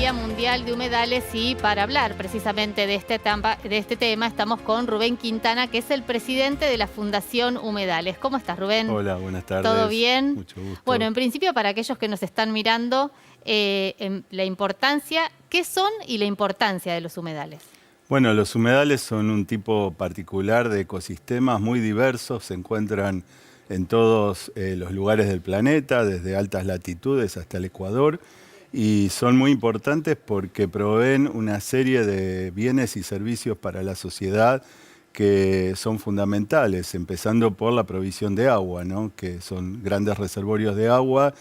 Día Mundial de Humedales y para hablar precisamente de este tema estamos con Rubén Quintana, que es el presidente de la Fundación Humedales. ¿Cómo estás, Rubén? Hola, buenas tardes. ¿Todo bien? Mucho gusto. Bueno, en principio para aquellos que nos están mirando, la importancia, ¿qué son y la importancia de los humedales? Bueno, los humedales son un tipo particular de ecosistemas muy diversos, se encuentran en todos los lugares del planeta, desde altas latitudes hasta el Ecuador, y son muy importantes porque proveen una serie de bienes y servicios para la sociedad que son fundamentales, empezando por la provisión de agua, ¿no? Que son grandes reservorios de agua.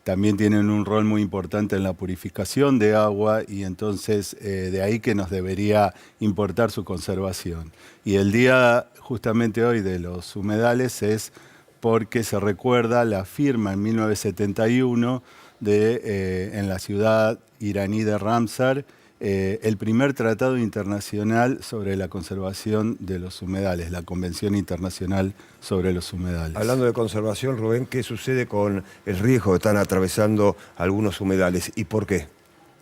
También tienen un rol muy importante en la purificación de agua y entonces de ahí que nos debería importar su conservación. Y el día justamente hoy de los humedales es porque se recuerda la firma en 1971 en la ciudad iraní de Ramsar, el primer tratado internacional sobre la conservación de los humedales, la Convención Internacional sobre los Humedales. Hablando de conservación, Rubén, ¿qué sucede con el riesgo que están atravesando algunos humedales y por qué?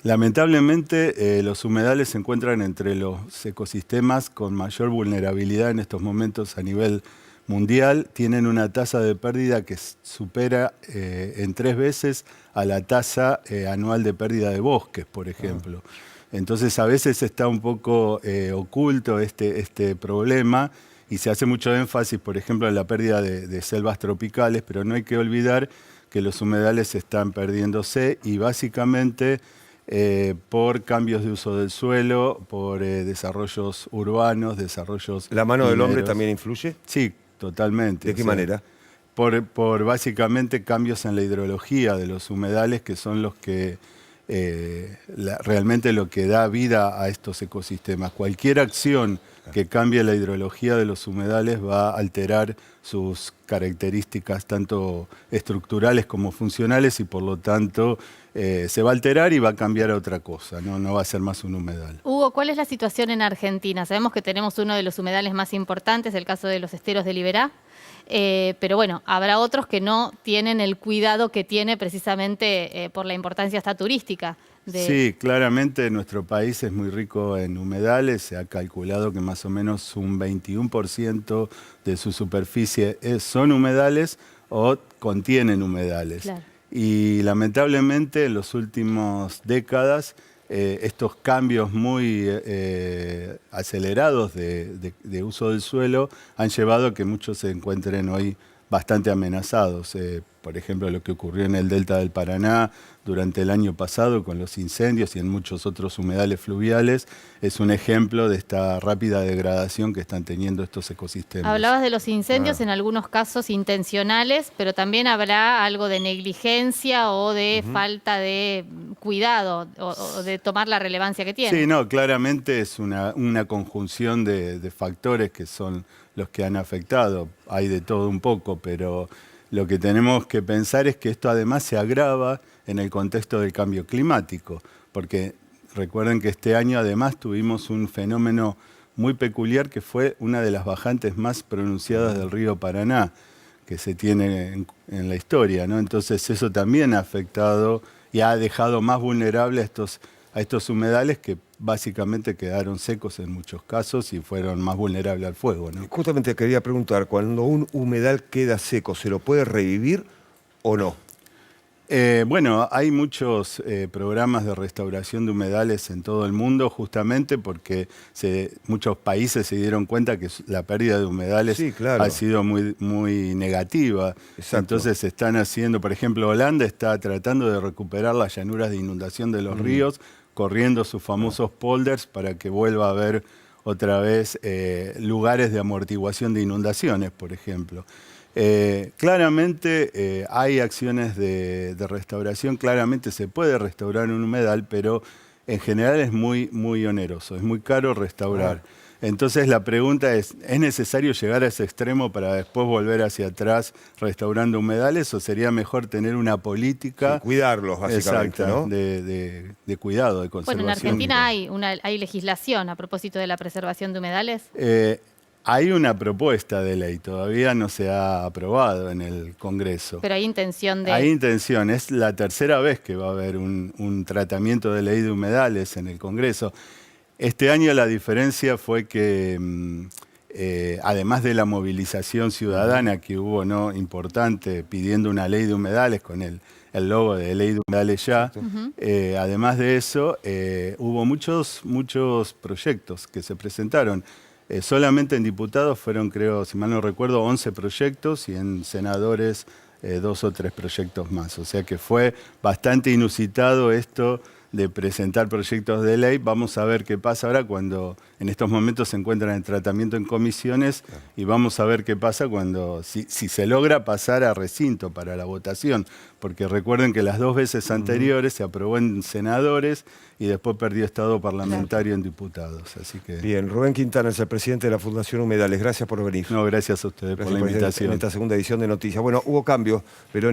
Lamentablemente, los humedales se encuentran entre los ecosistemas con mayor vulnerabilidad en estos momentos a nivel mundial. Tienen una tasa de pérdida que supera en 3 veces a la tasa anual de pérdida de bosques, por ejemplo. Entonces a veces está un poco oculto este problema y se hace mucho énfasis, por ejemplo, en la pérdida de selvas tropicales, pero no hay que olvidar que los humedales están perdiéndose y básicamente por cambios de uso del suelo, por desarrollos urbanos, desarrollos ¿La mano del hombre mineros. también influye? Sí, totalmente. ¿De qué manera? Por básicamente cambios en la hidrología de los humedales, que son los que realmente lo que da vida a estos ecosistemas. Cualquier acción que cambie la hidrología de los humedales va a alterar sus características tanto estructurales como funcionales y por lo tanto se va a alterar y va a cambiar a otra cosa, no va a ser más un humedal. Hugo, ¿cuál es la situación en Argentina? Sabemos que tenemos uno de los humedales más importantes, el caso de los esteros de Liberá. Pero bueno, habrá otros que no tienen el cuidado que tiene precisamente por la importancia esta turística. Sí, claramente nuestro país es muy rico en humedales, se ha calculado que más o menos un 21% de su superficie son humedales o contienen humedales. Claro. Y lamentablemente en las últimas décadas estos cambios muy acelerados de uso del suelo han llevado a que muchos se encuentren hoy bastante amenazados. Por ejemplo, lo que ocurrió en el delta del Paraná durante el año pasado con los incendios y en muchos otros humedales fluviales es un ejemplo de esta rápida degradación que están teniendo estos ecosistemas. Hablabas de los incendios en algunos casos intencionales, pero también habrá algo de negligencia o de falta de cuidado o de tomar la relevancia que tiene. Sí, no, claramente es una conjunción de factores que son los que han afectado. Hay de todo un poco, pero lo que tenemos que pensar es que esto además se agrava en el contexto del cambio climático, porque recuerden que este año además tuvimos un fenómeno muy peculiar que fue una de las bajantes más pronunciadas del río Paraná que se tiene en la historia, ¿no? Entonces eso también ha afectado y ha dejado más vulnerables a estos humedales que básicamente quedaron secos en muchos casos y fueron más vulnerables al fuego, ¿no? Justamente quería preguntar, cuando un humedal queda seco, ¿se lo puede revivir o no? Bueno, hay muchos programas de restauración de humedales en todo el mundo justamente porque muchos países se dieron cuenta que la pérdida de humedales ha sido muy, muy negativa. Exacto. Entonces se están haciendo, por ejemplo, Holanda está tratando de recuperar las llanuras de inundación de los ríos, corriendo sus famosos polders para que vuelva a haber otra vez lugares de amortiguación de inundaciones, por ejemplo. Claramente hay acciones de restauración, claramente se puede restaurar un humedal, pero en general es muy, muy oneroso, es muy caro restaurar. Entonces la pregunta ¿es necesario llegar a ese extremo para después volver hacia atrás restaurando humedales o sería mejor tener una política cuidarlos básicamente, exacta, ¿no? de cuidado, de conservación? Bueno, en Argentina hay legislación a propósito de la preservación de humedales. Hay una propuesta de ley, todavía no se ha aprobado en el Congreso. Pero hay intención de... Hay intención, es la tercera vez que va a haber un tratamiento de ley de humedales en el Congreso. Este año la diferencia fue que, además de la movilización ciudadana que hubo, ¿no?, importante, pidiendo una ley de humedales con el logo de ley de humedales ya, además de eso, hubo muchos proyectos que se presentaron. Solamente en diputados fueron, creo, si mal no recuerdo, 11 proyectos y en senadores 2 o 3 proyectos más. O sea que fue bastante inusitado esto de presentar proyectos de ley. Vamos a ver qué pasa ahora cuando en estos momentos se encuentran en tratamiento en comisiones y vamos a ver qué pasa cuando, si se logra pasar a recinto para la votación. Porque recuerden que las 2 veces anteriores se aprobó en senadores y después perdió estado parlamentario en diputados. Así que... Bien, Rubén Quintana es el presidente de la Fundación Humedales. Gracias por venir. No, gracias a ustedes por la invitación. En esta segunda edición de Noticias. Bueno, hubo cambios, Verónica.